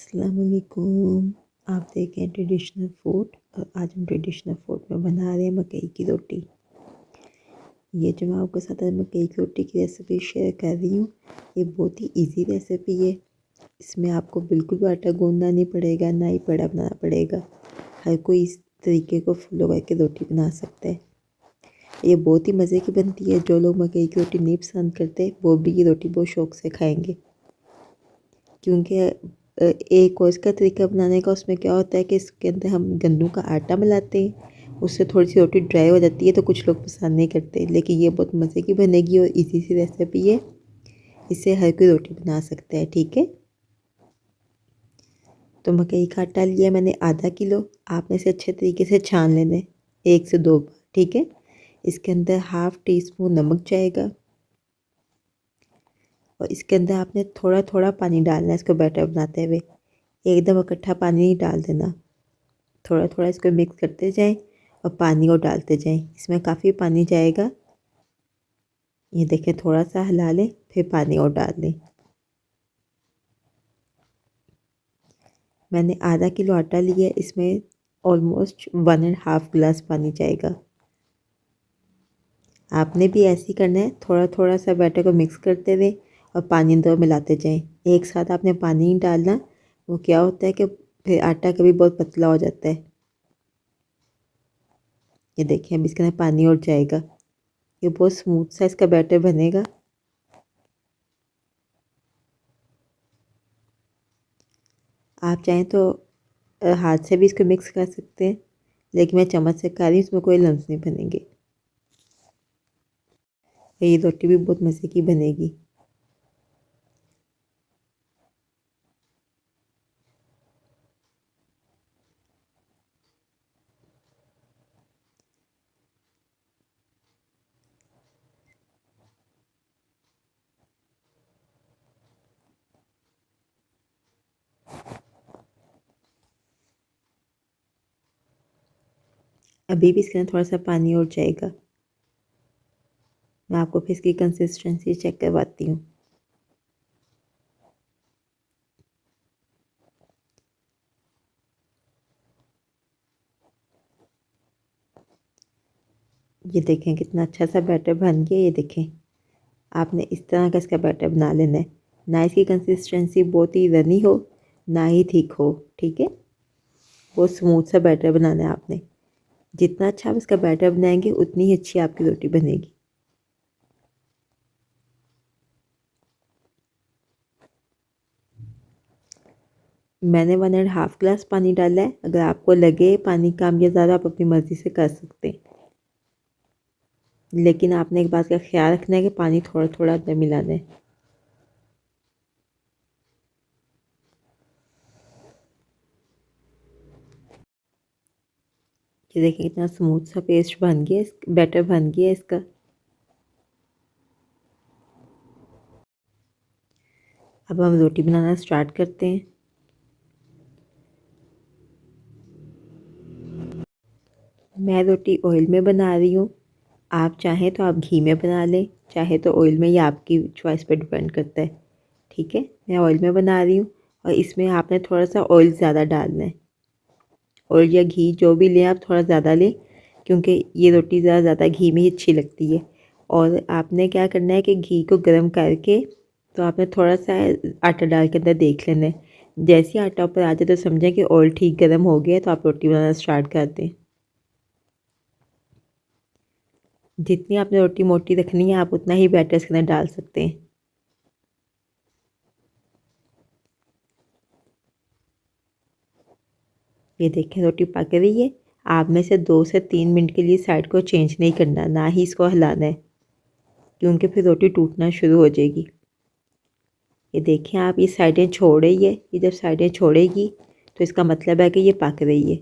अस्सलामुअलैकुम। आप देख रहे हैं ट्रेडिशनल फूड और आज हम ट्रेडिशनल फूड में बना रहे हैं मकई की रोटी। ये जो मैं आपके साथ आज मकई की रोटी की रेसिपी शेयर कर रही हूँ, ये बहुत ही इजी रेसिपी है। इसमें आपको बिल्कुल भी आटा गूंदना नहीं पड़ेगा, ना ही पेड़ा बनाना पड़ेगा। हर कोई इस तरीके को फॉलो करके रोटी बना सकता है। ये बहुत ही मज़े की बनती है। जो लोग मकई की रोटी नहीं पसंद करते वो भी ये रोटी बहुत शौक़ से खाएँगे, क्योंकि एक और इसका तरीका बनाने का, उसमें क्या होता है कि इसके अंदर हम गंदों का आटा मिलाते हैं, उससे थोड़ी सी रोटी ड्राई हो जाती है, तो कुछ लोग पसंद नहीं करते। लेकिन ये बहुत मज़े की बनेगी और इजी सी रेसिपी है, इससे हर कोई रोटी बना सकता है। ठीक है, तो मकई का आटा लिया मैंने आधा किलो। आपने इसे अच्छे तरीके से छान लेना है 1 से 2 बार। ठीक है, इसके अंदर हाफ़ टी स्पून नमक जाएगा और इसके अंदर आपने थोड़ा थोड़ा पानी डालना है इसको बैटर बनाते हुए। एकदम इकट्ठा पानी नहीं डाल देना, थोड़ा थोड़ा इसको मिक्स करते जाएं और पानी को डालते जाएं। इसमें काफ़ी पानी जाएगा। ये देखें, थोड़ा सा हिला लें फिर पानी और डाल लें। मैंने आधा किलो आटा लिया, इसमें ऑलमोस्ट 1.5 गिलास पानी जाएगा। आपने भी ऐसे ही करना है, थोड़ा थोड़ा सा बैटर को मिक्स करते हुए और पानी दो मिलाते जाएं। एक साथ आपने पानी नहीं डालना, वो क्या होता है कि फिर आटा कभी बहुत पतला हो जाता है। ये देखिए, अब इसके अंदर पानी और जाएगा। ये बहुत स्मूथ सा इसका बैटर बनेगा। आप चाहें तो हाथ से भी इसको मिक्स कर सकते हैं, लेकिन मैं चम्मच से कर रही हूँ, इसमें कोई लम्स नहीं बनेंगे। ये रोटी भी बहुत मज़े की बनेगी। अभी भी इसके अंदर थोड़ा सा पानी और जाएगा। मैं आपको फिर इसकी कंसिस्टेंसी चेक करवाती हूँ। ये देखें कितना अच्छा सा बैटर बन गया। ये देखें, आपने इस तरह का इसका बैटर बना लेना है। ना इसकी कंसिस्टेंसी बहुत ही रनी हो, ना ही थिक हो। ठीक है, बहुत स्मूथ सा बैटर बनाना है आपने। जितना अच्छा आप इसका बैटर बनाएंगे उतनी ही अच्छी आपकी रोटी बनेगी। मैंने 1.5 गिलास पानी डाला है। अगर आपको लगे पानी कम या ज़्यादा, आप अपनी मर्ज़ी से कर सकते हैं, लेकिन आपने एक बात का ख्याल रखना है कि पानी थोड़ा थोड़ा अंदर मिलाना है। ये देखिए कितना स्मूथ सा पेस्ट बन गया, बैटर बन गया इसका। अब हम रोटी बनाना स्टार्ट करते हैं। मैं रोटी ऑयल में बना रही हूँ। आप चाहें तो आप घी में बना लें, चाहे तो ऑयल में, या आपकी चॉइस पर डिपेंड करता है। ठीक है, मैं ऑयल में बना रही हूँ और इसमें आपने थोड़ा सा ऑयल ज़्यादा डालना है। ऑयल या घी जो भी लें आप थोड़ा ज़्यादा लें, क्योंकि ये रोटी ज़्यादा घी में ही अच्छी लगती है। और आपने क्या करना है कि घी को गर्म करके, तो आपने थोड़ा सा आटा डाल के अंदर देख लेना है। जैसे ही आटा ऊपर आ जाए तो समझें कि ऑयल ठीक गर्म हो गया, तो आप रोटी बनाना स्टार्ट कर दें। जितनी आपने रोटी मोटी रखनी है, आप उतना ही बैटर इसके अंदर डाल सकते हैं। ये देखें, रोटी पक रही है। आपने इसे 2 से 3 मिनट के लिए साइड को चेंज नहीं करना, ना ही इसको हिलाना है, क्योंकि फिर रोटी टूटना शुरू हो जाएगी। ये देखें, आप ये साइडें छोड़ रही है। ये जब साइडें छोड़ेगी तो इसका मतलब है कि ये पक रही है।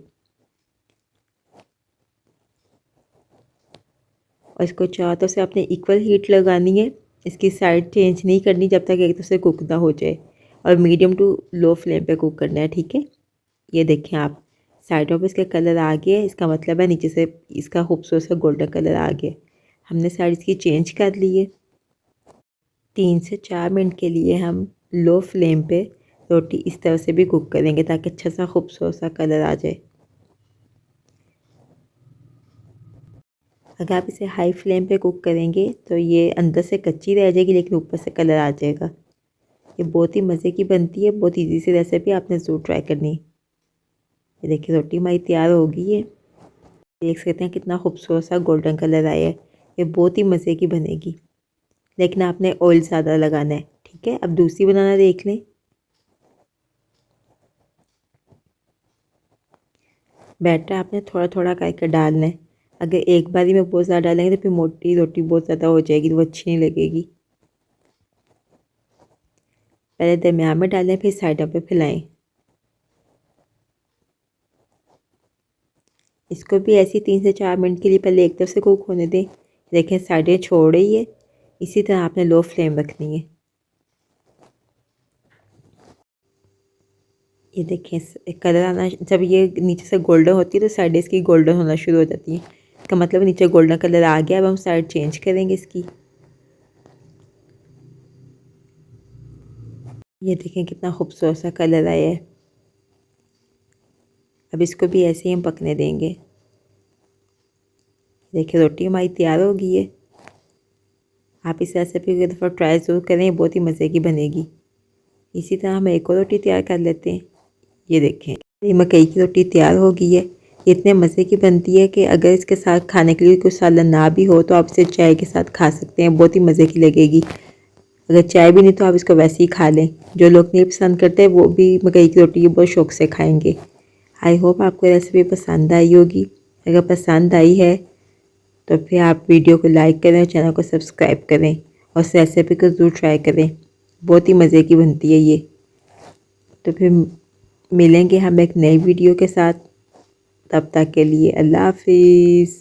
और इसको चारों तरफ से आपने इक्वल हीट लगानी है। इसकी साइड चेंज नहीं करनी जब तक एक तरफ से कुक ना हो जाए, और मीडियम टू लो फ्लेम पे कुक करना है। ठीक है, ये देखें आप, साइडों पे इसके कलर आ गया, इसका मतलब है नीचे से इसका खूबसूरत सा गोल्डन कलर आ गया। हमने साइड इसकी चेंज कर ली है। 3 से 4 मिनट के लिए हम लो फ्लेम पे रोटी इस तरह से भी कुक करेंगे ताकि अच्छा सा खूबसूरत सा कलर आ जाए। अगर आप इसे हाई फ्लेम पे कुक करेंगे तो ये अंदर से कच्ची रह जाएगी लेकिन ऊपर से कलर आ जाएगा। ये बहुत ही मज़े की बनती है, बहुत ईजी सी रेसिपी, आपने ज़रूर ट्राई करनी। ये देखिए रोटी हमारी तैयार हो गई है। देख सकते हैं कितना खूबसूरत सा गोल्डन कलर आया है। ये बहुत ही मज़े की बनेगी, लेकिन आपने ऑयल ज़्यादा लगाना है। ठीक है, अब दूसरी बनाना देख लें। बैटर आपने थोड़ा थोड़ा करके डालना है। अगर एक बारी में बहुत ज़्यादा डालेंगे तो फिर मोटी रोटी बहुत ज़्यादा हो जाएगी, तो वो अच्छी नहीं लगेगी। पहले दरमियान में डालें, फिर साइडों पे फैलाएं। इसको भी ऐसी 3 से 4 मिनट के लिए पहले एक तरफ से कुक होने दें। देखें साइडें छोड़ रही है। इसी तरह आपने लो फ्लेम रखनी है। ये देखें कलर आना, जब ये नीचे से गोल्डन होती है तो साइडें इसकी गोल्डन होना शुरू हो जाती है। इसका मतलब नीचे गोल्डन कलर आ गया। अब हम साइड चेंज करेंगे इसकी। ये देखें कितना खूबसूरत सा कलर आया है। अब इसको भी ऐसे ही हम पकने देंगे। देखिए रोटी हमारी तैयार हो गई है। आप इस रेसिपी को एक दफ़ा ट्राई ज़रूर करें, बहुत ही मज़े की बनेगी। इसी तरह हम एक और रोटी तैयार कर लेते हैं। ये देखें ये मकई की रोटी तैयार हो गई है। ये इतने मज़े की बनती है कि अगर इसके साथ खाने के लिए कुछ सालन ना भी हो तो आप इसे चाय के साथ खा सकते हैं, बहुत ही मज़े की लगेगी। अगर चाय भी नहीं तो आप इसको वैसे ही खा लें। जो लोग नहीं पसंद करते वो भी मकई की रोटी बहुत शौक़ से खाएँगे। आई होप आपको रेसिपी पसंद आई होगी। अगर पसंद आई है तो फिर आप वीडियो को लाइक करें और चैनल को सब्सक्राइब करें और इस रेसिपी को ज़रूर ट्राई करें, बहुत ही मज़े की बनती है ये। तो फिर मिलेंगे हम एक नई वीडियो के साथ, तब तक के लिए अल्लाह हाफिज़।